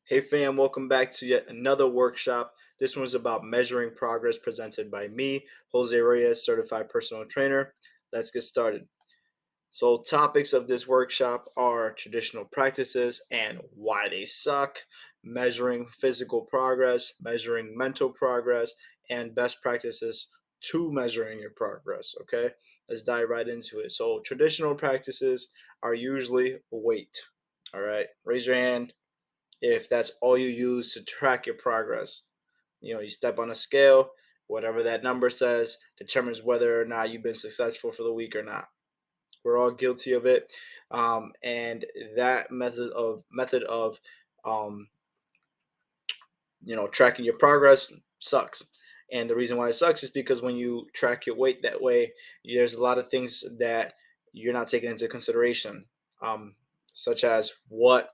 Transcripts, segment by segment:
Hey fam, welcome back to yet another workshop. This one's about measuring progress presented by me, Jose Reyes, certified personal trainer. Let's get started. So, topics of this workshop are traditional practices and why they suck, measuring physical progress, measuring mental progress, and best practices to measuring your progress. Okay, let's dive right into it. So, traditional practices are usually weight. All right, raise your hand if that's all you use to track your progress. You step on a scale, whatever that number says determines whether or not you've been successful for the week or not. We're all guilty of it, and that method of um, tracking your progress sucks. And the reason why it sucks is because when you track your weight that way, there's a lot of things that you're not taking into consideration, um, such as what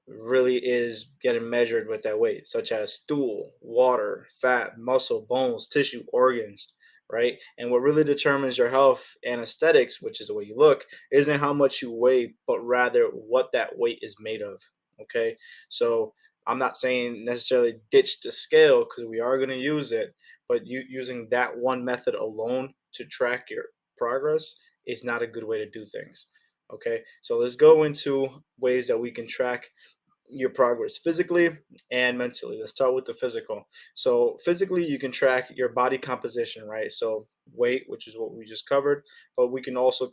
really is getting measured with that weight, such as stool, water, fat, muscle, bones, tissue, organs, right? And what really determines your health and aesthetics, which is the way you look, isn't how much you weigh, but rather what that weight is made of. Okay. So I'm not saying necessarily ditch the scale because we are going to use it, but using that one method alone to track your progress is not a good way to do things. Okay. So let's go into ways that we can track your progress physically and mentally. Let's start with the physical. So, physically, you can track your body composition, right? So, weight, which is what we just covered, but we can also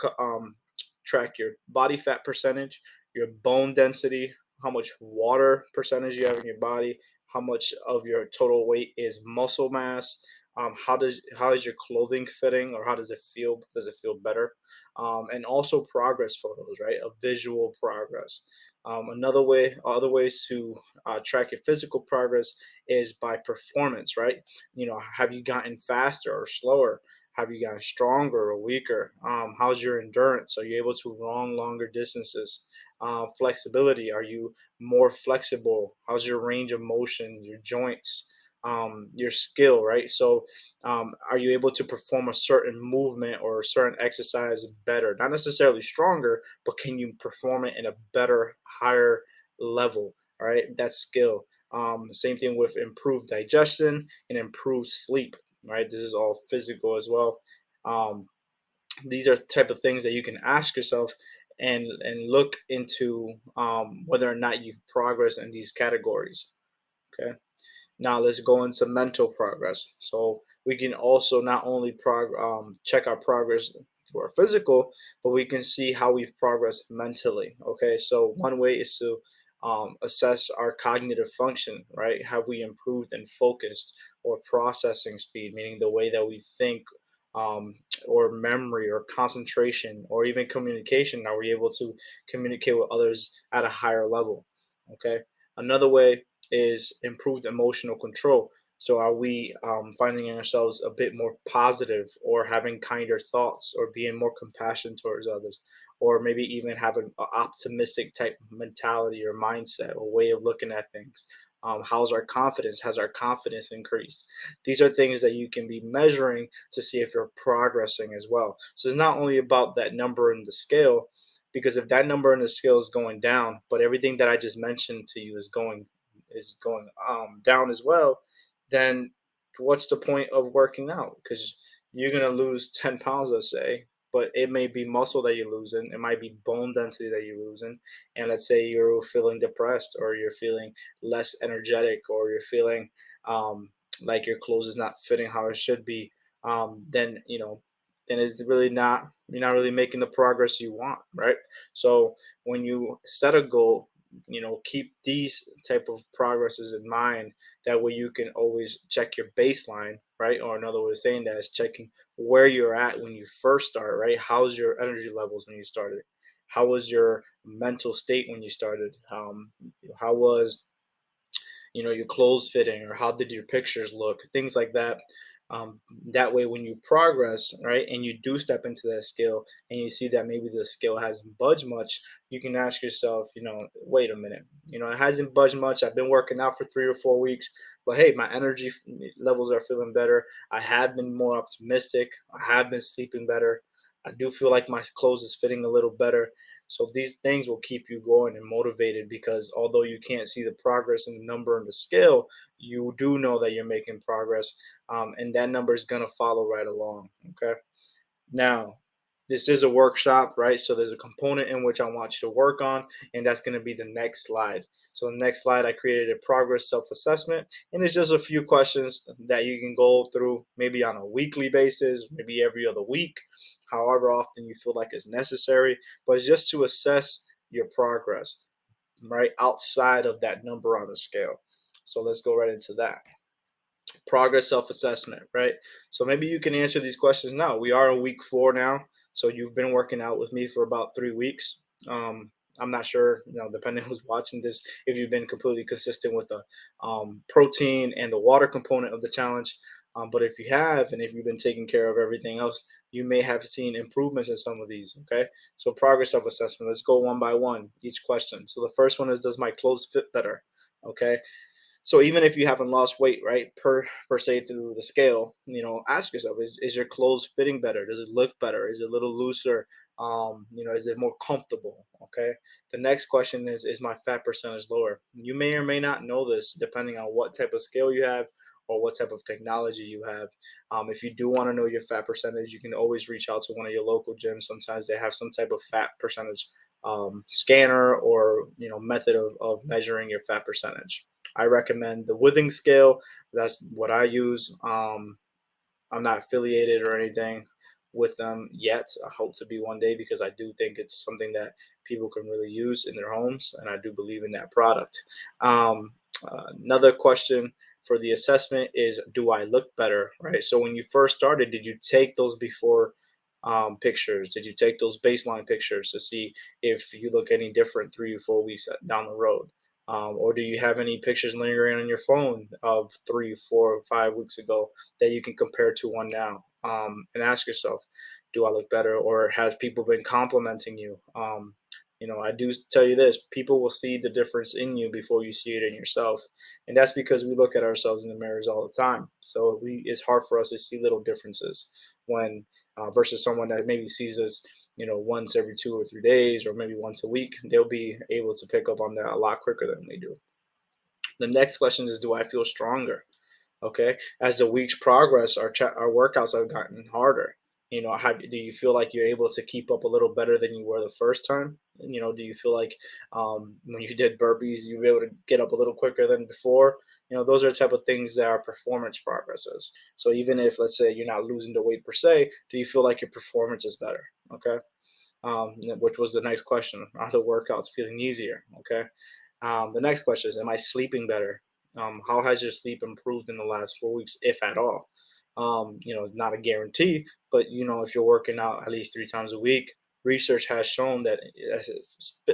track your body fat percentage, your bone density, how much water percentage you have in your body, how much of your total weight is muscle mass. How is your clothing fitting, or how does it feel? Does it feel better? And also progress photos, right? A visual progress. Other ways to track your physical progress is by performance, right? Have you gotten faster or slower? Have you gotten stronger or weaker? How's your endurance? Are you able to run longer distances? Flexibility. Are you more flexible? How's your range of motion, your joints, your skill, right? So, are you able to perform a certain movement or a certain exercise better? Not necessarily stronger, but can you perform it in a better, higher level? All right, that's skill. Same thing with improved digestion and improved sleep. Right, this is all physical as well. Um, these are the type of things that you can ask yourself and look into whether or not you've progressed in these categories. Okay. Now let's go into mental progress. So we can also not only check our progress through our physical, but we can see how we've progressed mentally. Okay, so one way is to assess our cognitive function. Right? Have we improved in focused or processing speed, meaning the way that we think, um, or memory, or concentration, or even communication? Are we able to communicate with others at a higher level? Okay. Another way is improved emotional control. So, are we finding ourselves a bit more positive, or having kinder thoughts, or being more compassionate towards others, or maybe even having an optimistic type mentality or mindset or way of looking at things? How's our confidence? Has our confidence increased? These are things that you can be measuring to see if you're progressing as well. So, it's not only about that number in the scale, because if that number in the scale is going down, but everything that I just mentioned to you is going down as well, then what's the point of working out? Because you're gonna lose 10 pounds, let's say, but it may be muscle that you're losing, it might be bone density that you're losing, and let's say you're feeling depressed, or you're feeling less energetic, or you're feeling um, like your clothes is not fitting how it should be. Then then it's really not you're not really making the progress you want, right? So when you set a goal, keep these type of progresses in mind. That way you can always check your baseline, right? Or another way of saying that is checking where you're at when you first start, right? How's your energy levels when you started? How was your mental state when you started? How was your clothes fitting, or how did your pictures look, things like that. That way when you progress, right, and you do step into that skill, and you see that maybe the skill hasn't budged much, you can ask yourself, wait a minute, it hasn't budged much. I've been working out for 3 or 4 weeks, but hey, my energy levels are feeling better. I have been more optimistic. I have been sleeping better. I do feel like my clothes is fitting a little better. So these things will keep you going and motivated, because although you can't see the progress in the number and the scale, you do know that you're making progress, and that number is going to follow right along. Okay. Now, this is a workshop, right? So there's a component in which I want you to work on, and that's going to be the next slide. So the next slide, I created a progress self-assessment, and it's just a few questions that you can go through, maybe on a weekly basis, maybe every other week, however often you feel like is necessary, but it's just to assess your progress, right, outside of that number on the scale. So let's go right into that. Progress self-assessment, right? So maybe you can answer these questions now. We are in week 4 now, so you've been working out with me for about 3 weeks. I'm not sure, depending who's watching this, if you've been completely consistent with the protein and the water component of the challenge. But if you have, and if you've been taking care of everything else, you may have seen improvements in some of these. Okay, so progress self-assessment. Let's go one by one, each question. So the first one is, does my clothes fit better? Okay, so even if you haven't lost weight, right, per se through the scale, ask yourself: is your clothes fitting better? Does it look better? Is it a little looser? Is it more comfortable? Okay. The next question is my fat percentage lower? You may or may not know this depending on what type of scale you have or what type of technology you have. If you do want to know your fat percentage, you can always reach out to one of your local gyms. Sometimes they have some type of fat percentage scanner, or method of measuring your fat percentage. I recommend the Withing scale. That's what I use. I'm not affiliated or anything with them yet. I hope to be one day, because I do think it's something that people can really use in their homes, and I do believe in that product. Another question for the assessment is, do I look better? Right. So when you first started, did you take those before pictures? Did you take those baseline pictures to see if you look any different 3 or 4 weeks down the road? Or do you have any pictures lingering on your phone of 3, 4, 5 weeks ago that you can compare to one now, and ask yourself, do I look better, or has people been complimenting you? I do tell you this: people will see the difference in you before you see it in yourself, and that's because we look at ourselves in the mirrors all the time. So it's hard for us to see little differences when versus someone that maybe sees us, once every 2 or 3 days, or maybe once a week. They'll be able to pick up on that a lot quicker than we do. The next question is, do I feel stronger? Okay, as the weeks progress, our workouts have gotten harder. How do you feel like you're able to keep up a little better than you were the first time? And, do you feel like when you did burpees, you were able to get up a little quicker than before? Those are the type of things that are performance progresses. So even if, let's say, you're not losing the weight per se, do you feel like your performance is better? Okay, which was the next question. Are the workouts feeling easier? Okay. The next question is, am I sleeping better? How has your sleep improved in the last 4 weeks, if at all? It's not a guarantee, but if you're working out at least 3 times a week, research has shown that,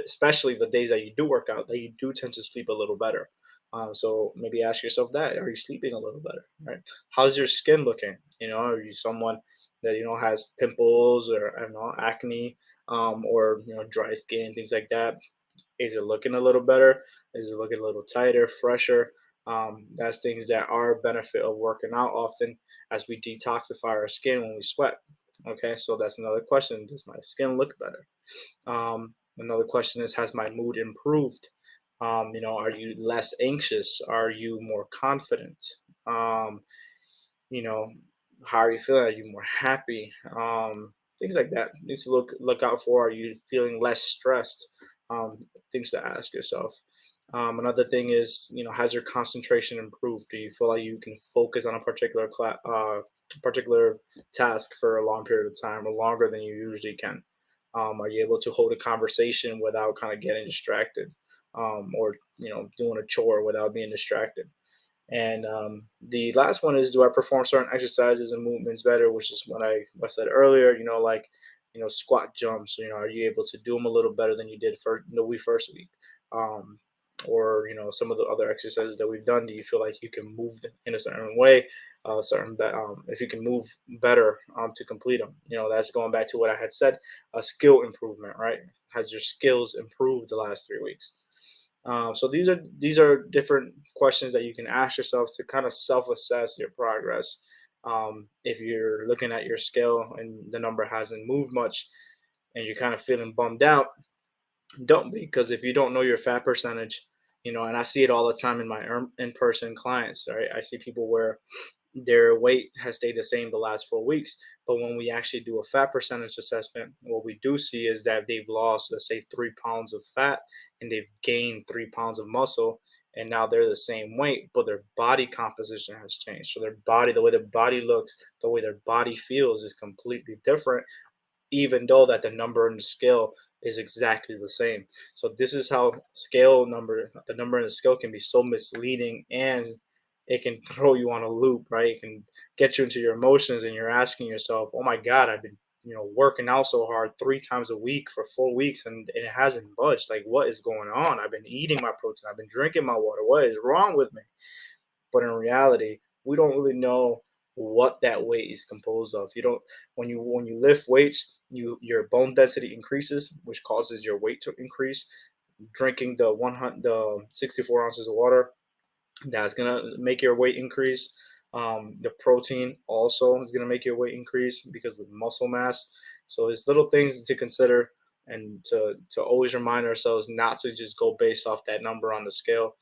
especially the days that you do work out, that you do tend to sleep a little better. So maybe ask yourself that: are you sleeping a little better? Right? How's your skin looking? Are you someone that has pimples, or I don't know, acne, or dry skin, things like that? Is it looking a little better? Is it looking a little tighter, fresher? That's things that are a benefit of working out often, as we detoxify our skin when we sweat. Okay, so that's another question. Does my skin look better? Another question is, has my mood improved? Are you less anxious? Are you more confident? Um, you know, how are you feeling? Are you more happy? Things like that. You need to look out for. Are you feeling less stressed? Things to ask yourself. Another thing is, has your concentration improved? Do you feel like you can focus on a particular task for a long period of time, or longer than you usually can? Are you able to hold a conversation without kind of getting distracted, or doing a chore without being distracted? And the last one is, do I perform certain exercises and movements better? Which is what I said earlier. Squat jumps. Are you able to do them a little better than you did for the first week? Um, or some of the other exercises that we've done. Do you feel like you can move in a certain way? If you can move better to complete them. That's going back to what I had said. A skill improvement, right? Has your skills improved the last 3 weeks? So these are different questions that you can ask yourself to kind of self-assess your progress. If you're looking at your scale and the number hasn't moved much, and you're kind of feeling bummed out, Don't be, because if you don't know your fat percentage, and I see it all the time in my in-person clients, right? I see people where their weight has stayed the same the last 4 weeks, but when we actually do a fat percentage assessment, what we do see is that they've lost, let's say, 3 pounds of fat, and they've gained 3 pounds of muscle, and now they're the same weight, but their body composition has changed. So their body, the way their body looks, the way their body feels is completely different, even though that the number in the scale is exactly the same. So this is how the number in the scale can be so misleading, and it can throw you on a loop, right? It can get you into your emotions, and you're asking yourself, "Oh my God, I've been working out so hard 3 times a week for 4 weeks, and it hasn't budged. Like, what is going on? I've been eating my protein, I've been drinking my water. What is wrong with me?" But in reality, we don't really know what that weight is composed of. You don't when you lift weights, your bone density increases, which causes your weight to increase. Drinking the 64 ounces of water, that's gonna make your weight increase. The protein also is gonna make your weight increase because of the muscle mass. So it's little things to consider, and to always remind ourselves not to just go based off that number on the scale,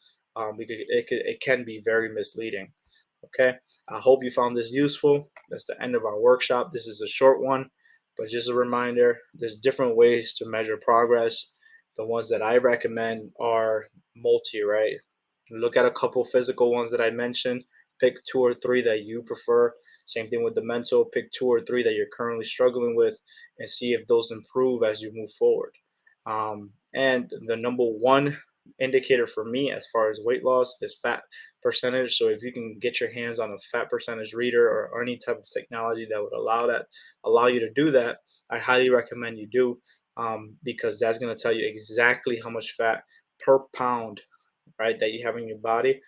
because it can be very misleading. Okay, I hope you found this useful. That's the end of our workshop. This is a short one, but just a reminder: there's different ways to measure progress. The ones that I recommend are multi, right? Look at a couple physical ones that I mentioned. Pick two or three that you prefer. Same thing with the mental. Pick two or three that you're currently struggling with, and see if those improve as you move forward. And the number one indicator for me as far as weight loss is fat percentage. So if you can get your hands on a fat percentage reader, or any type of technology that would allow you to do that, I highly recommend you do, because that's going to tell you exactly how much fat per pound, right, that you have in your body,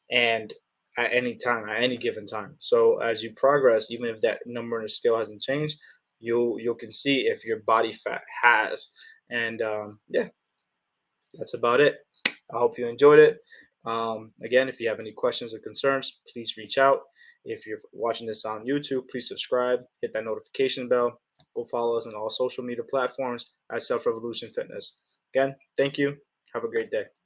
and at any time, at any given time. So as you progress, even if that number on the scale hasn't changed, you can see if your body fat has. And yeah, that's about it. I hope you enjoyed it. Again, if you have any questions or concerns, please reach out. If you're watching this on YouTube, please subscribe, hit that notification bell. Go follow us on all social media platforms at Self Revolution Fitness. Again, thank you. Have a great day.